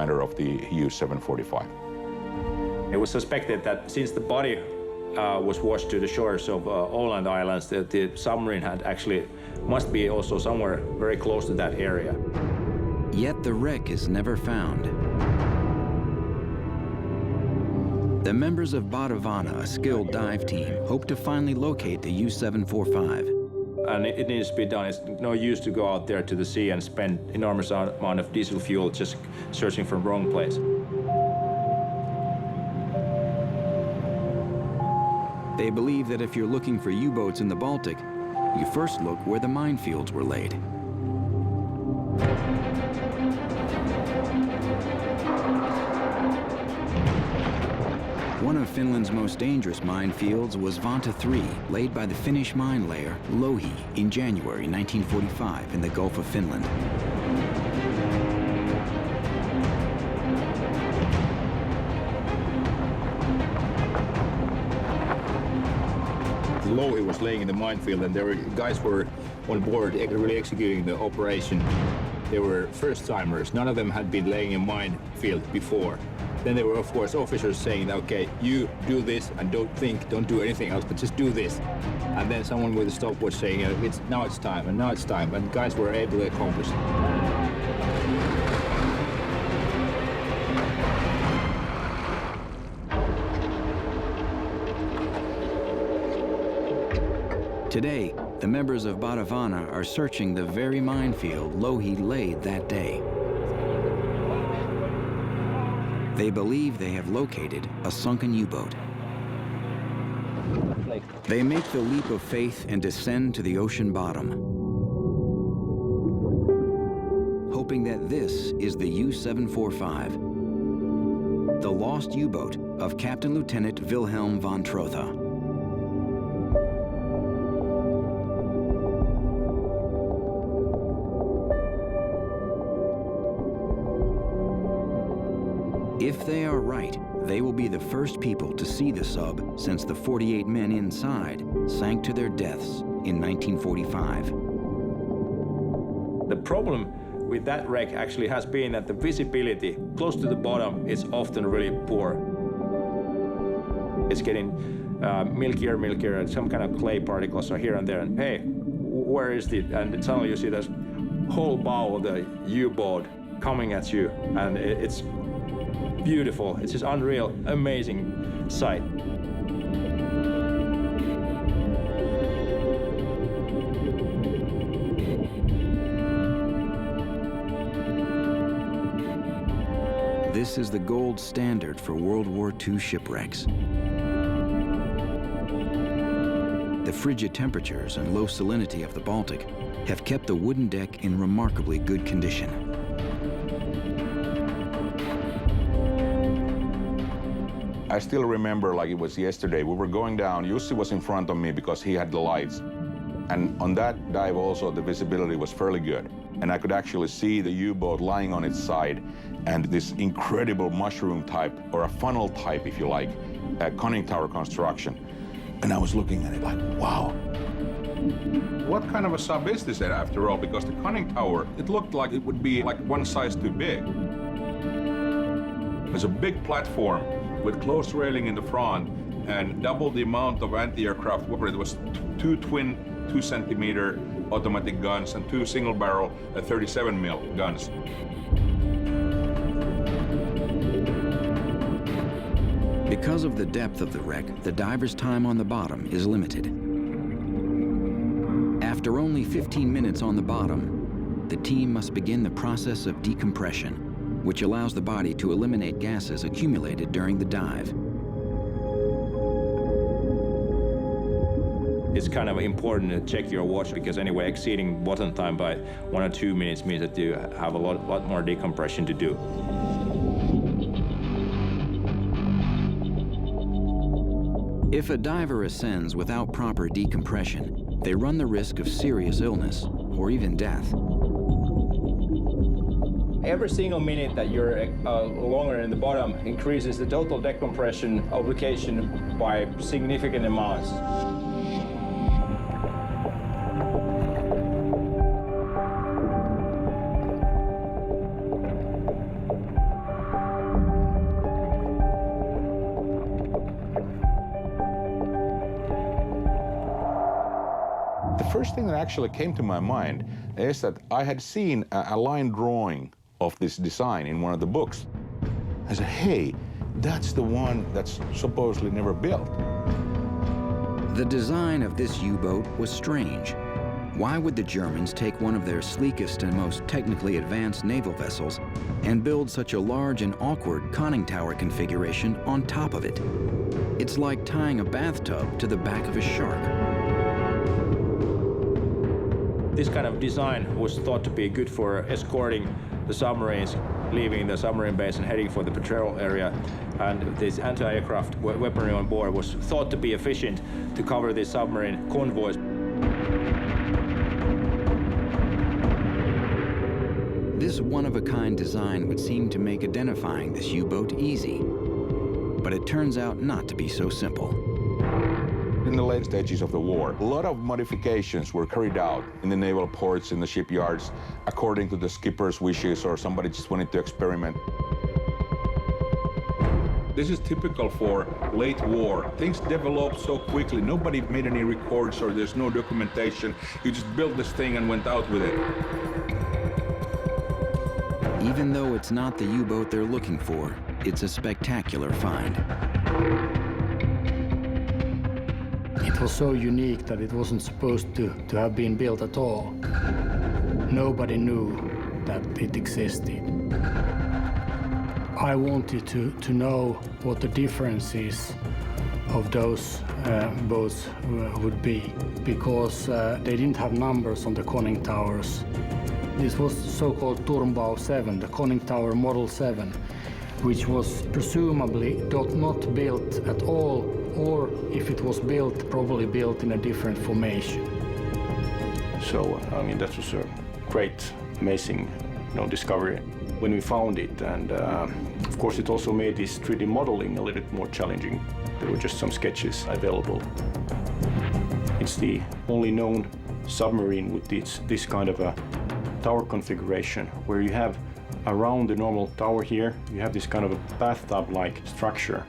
commander of the U-745. It was suspected that since the body was washed to the shores of Åland Islands, that the submarine had actually must be also somewhere very close to that area. Yet the wreck is never found. The members of wurde.Die, a skilled dive team, hope to finally locate the U-745. And it needs to be done. It's no use to go out there to the sea and spend enormous amount of diesel fuel just searching for the wrong place. They believe that if you're looking for U-boats in the Baltic, you first look where the minefields were laid. One of Finland's most dangerous minefields was VII-C, laid by the Finnish mine layer Lohi in January 1945 in the Gulf of Finland. Lohi was laying in the minefield, and guys were on board really executing the operation. They were first-timers. None of them had been laying in minefield before. Then there were, of course, officers saying, okay, you do this and don't do anything else, but just do this. And then someone with a stopwatch saying, now it's time, and now it's time. And guys were able to accomplish it. Today, the members of wurde.Die are searching the very minefield Lohi laid that day. They believe they have located a sunken U-boat. They make the leap of faith and descend to the ocean bottom, hoping that this is the U-745, the lost U-boat of Captain Lieutenant Wilhelm von Trotha. If they are right, they will be the first people to see the sub since the 48 men inside sank to their deaths in 1945. The problem with that wreck actually has been that the visibility close to the bottom is often really poor. It's getting milkier, and some kind of clay particles are here and there, and hey, where is it? And suddenly you see this whole bow of the U-boat coming at you, and it's beautiful. It's just unreal, amazing sight. This is the gold standard for World War II shipwrecks. The frigid temperatures and low salinity of the Baltic have kept the wooden deck in remarkably good condition. I still remember like it was yesterday. We were going down. Jussi was in front of me because he had the lights. And on that dive also, the visibility was fairly good. And I could actually see the U-boat lying on its side and this incredible mushroom type, or a funnel type, if you like, conning tower construction. And I was looking at it like, wow. What kind of a sub is this after all? Because the conning tower, it looked like it would be like one size too big. There's a big platform with closed railing in the front and double the amount of anti-aircraft weapon. It was two twin 2-centimeter automatic guns and two single-barrel 37mm guns. Because of the depth of the wreck, the diver's time on the bottom is limited. After only 15 minutes on the bottom, the team must begin the process of decompression, which allows the body to eliminate gases accumulated during the dive. It's kind of important to check your watch, because anyway, exceeding bottom time by 1 or 2 minutes means that you have a lot more decompression to do. If a diver ascends without proper decompression, they run the risk of serious illness or even death. Every single minute that you're longer in the bottom increases the total decompression obligation by significant amounts. first thing that actually came to my mind is that I had seen a line drawing of this design in one of the books. I said, hey, that's the one that's supposedly never built. The design of this U-boat was strange. Why would the Germans take one of their sleekest and most technically advanced naval vessels and build such a large and awkward conning tower configuration on top of it? It's like tying a bathtub to the back of a shark. This kind of design was thought to be good for escorting the submarines, leaving the submarine base and heading for the patrol area. And this anti-aircraft weaponry on board was thought to be efficient to cover these submarine convoys. This one-of-a-kind design would seem to make identifying this U-boat easy, but it turns out not to be so simple. In the late stages of the war, a lot of modifications were carried out in the naval ports, in the shipyards, according to the skipper's wishes, or somebody just wanted to experiment. This is typical for late war. Things developed so quickly. Nobody made any records or there's no documentation. You just built this thing and went out with it. Even though it's not the U-boat they're looking for, it's a spectacular find. It was so unique that it wasn't supposed to have been built at all. Nobody knew that it existed. I wanted to know what the differences of those boats would be, because they didn't have numbers on the conning towers. This was so-called Turmbau 7, the conning tower model 7, which was presumably not built at all, or if it was built, probably built in a different formation. So, I mean, that was a great, amazing, discovery when we found it. And of course, it also made this 3D modeling a little bit more challenging. There were just some sketches available. It's the only known submarine with this kind of a tower configuration, where you have around the normal tower here, you have this kind of a bathtub-like structure.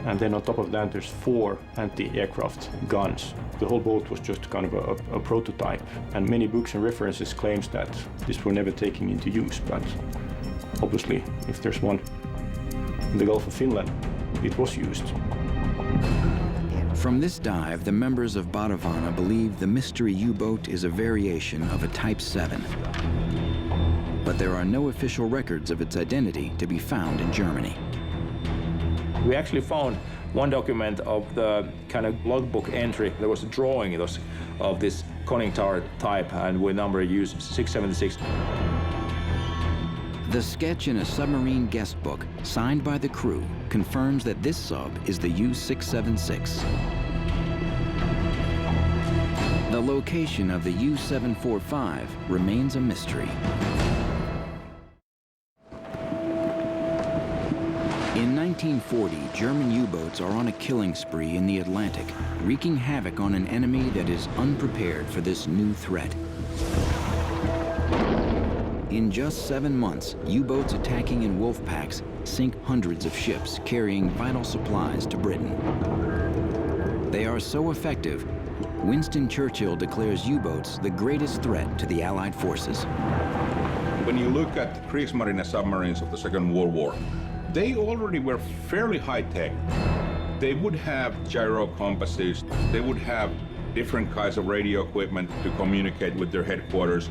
And then on top of that, there's 4 anti-aircraft guns. The whole boat was just kind of a prototype. And many books and references claims that this were never taken into use. But obviously, if there's one in the Gulf of Finland, it was used. From this dive, the members of Baureihe believe the mystery U-boat is a variation of a Type VII. But there are no official records of its identity to be found in Germany. We actually found one document of the kind of logbook entry. There was a drawing of this conning tower type, and with number used 676. The sketch in a submarine guest book, signed by the crew, confirms that this sub is the U-676. The location of the U-745 remains a mystery. In 1940, German U-boats are on a killing spree in the Atlantic, wreaking havoc on an enemy that is unprepared for this new threat. In just 7 months, U-boats attacking in wolf packs sink hundreds of ships carrying vital supplies to Britain. They are so effective, Winston Churchill declares U-boats the greatest threat to the Allied forces. When you look at Kriegsmarine submarines of the Second World War, they already were fairly high-tech. They would have gyro compasses, they would have different kinds of radio equipment to communicate with their headquarters.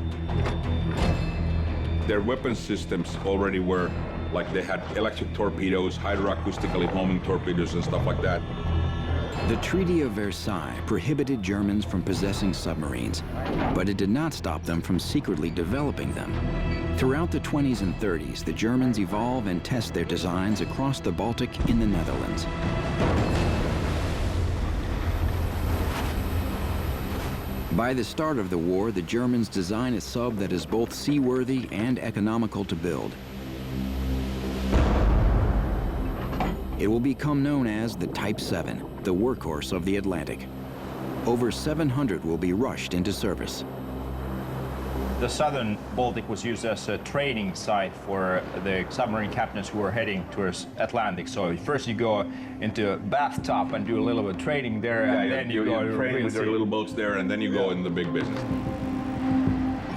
Their weapon systems already were, like they had electric torpedoes, hydroacoustically homing torpedoes and stuff like that. The Treaty of Versailles prohibited Germans from possessing submarines, but it did not stop them from secretly developing them. Throughout the 20s and 30s, the Germans evolve and test their designs across the Baltic in the Netherlands. By the start of the war, the Germans design a sub that is both seaworthy and economical to build. It will become known as the Type VII, the workhorse of the Atlantic. Over 700 will be rushed into service. The southern Baltic was used as a training site for the submarine captains who were heading towards Atlantic. So first you go into a bathtub and do a little bit of training there, and then you go to train with your little boats there, and then you go in the big business.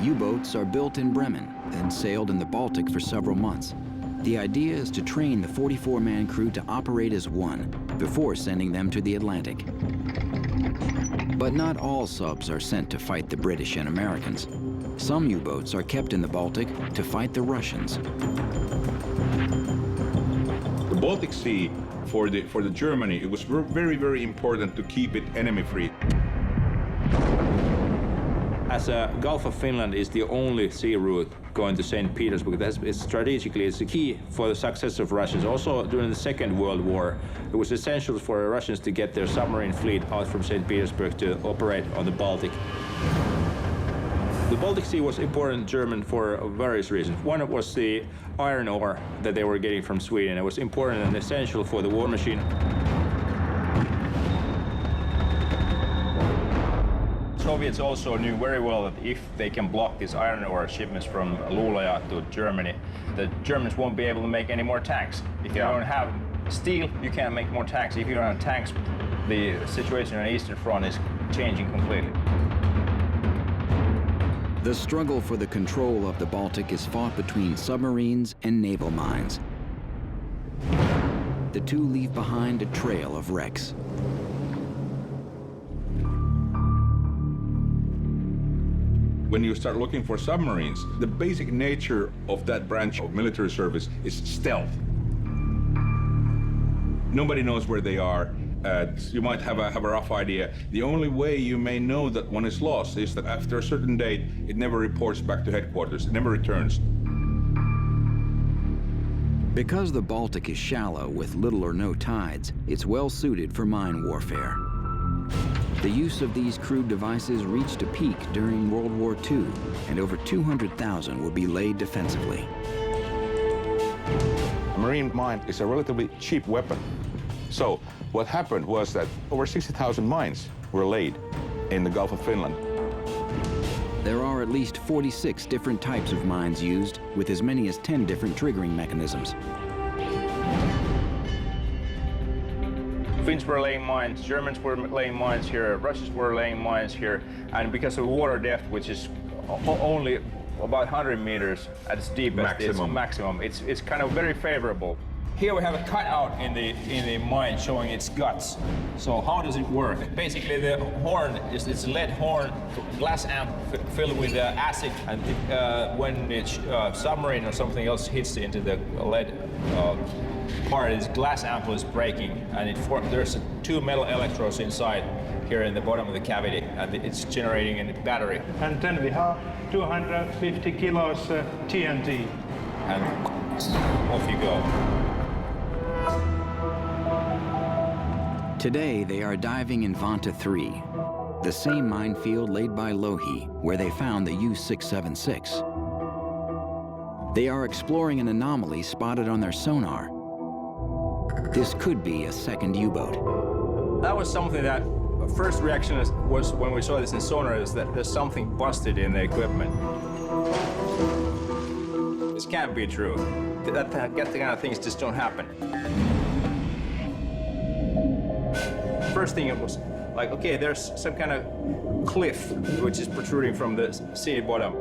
U-boats are built in Bremen, then sailed in the Baltic for several months. The idea is to train the 44-man crew to operate as one before sending them to the Atlantic. But not all subs are sent to fight the British and Americans. Some U-boats are kept in the Baltic to fight the Russians. The Baltic Sea, for the Germany, it was very, very important to keep it enemy-free. As Gulf of Finland is the only sea route going to St. Petersburg, strategically it's the key for the success of Russians. Also during the Second World War, it was essential for the Russians to get their submarine fleet out from St. Petersburg to operate on the Baltic. The Baltic Sea was important German for various reasons. One was the iron ore that they were getting from Sweden. It was important and essential for the war machine. Soviets also knew very well that if they can block these iron ore shipments from Luleå to Germany, the Germans won't be able to make any more tanks. If you don't have steel, you can't make more tanks. If you don't have tanks, the situation on the Eastern Front is changing completely. The struggle for the control of the Baltic is fought between submarines and naval mines. The two leave behind a trail of wrecks. When you start looking for submarines, the basic nature of that branch of military service is stealth. Nobody knows where they are. You might have a rough idea. The only way you may know that one is lost is that after a certain date, it never reports back to headquarters. It never returns. Because the Baltic is shallow with little or no tides, it's well suited for mine warfare. The use of these crude devices reached a peak during World War II, and over 200,000 would be laid defensively. A marine mine is a relatively cheap weapon. So what happened was that over 60,000 mines were laid in the Gulf of Finland. There are at least 46 different types of mines used, with as many as 10 different triggering mechanisms. Finns were laying mines, Germans were laying mines here, Russians were laying mines here, and because of water depth, which is only about 100 meters at its deepest, it's kind of very favorable. Here we have a cutout in the mine showing its guts. So how does it work? Basically, the horn is a lead horn, glass amp filled with acid, and when the submarine or something else hits into the lead part, this glass amp is breaking, and there's two metal electrodes inside here in the bottom of the cavity, and it's generating a battery. And then we have 250 kilos TNT. And off you go. Today, they are diving in VII-C, the same minefield laid by Lohi, where they found the U-676. They are exploring an anomaly spotted on their sonar. This could be a second U-boat. That was something that first reaction was when we saw this in sonar is that there's something busted in the equipment. This can't be true. That kind of things just don't happen. First thing it was like, okay, there's some kind of cliff which is protruding from the sea bottom.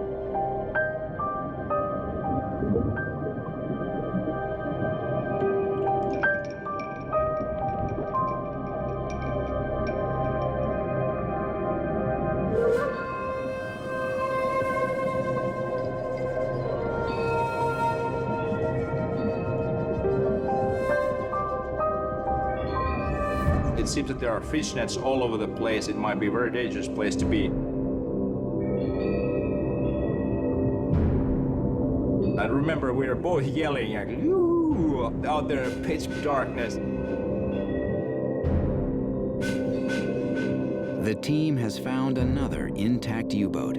It seems that there are fish nets all over the place. It might be a very dangerous place to be. And remember, we are both yelling like, "Ooh," out there in pitch darkness. The team has found another intact U-boat.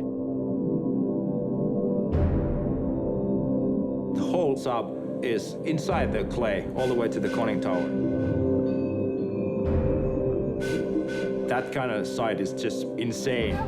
The whole sub is inside the clay, all the way to the conning tower. That kind of sight is just insane.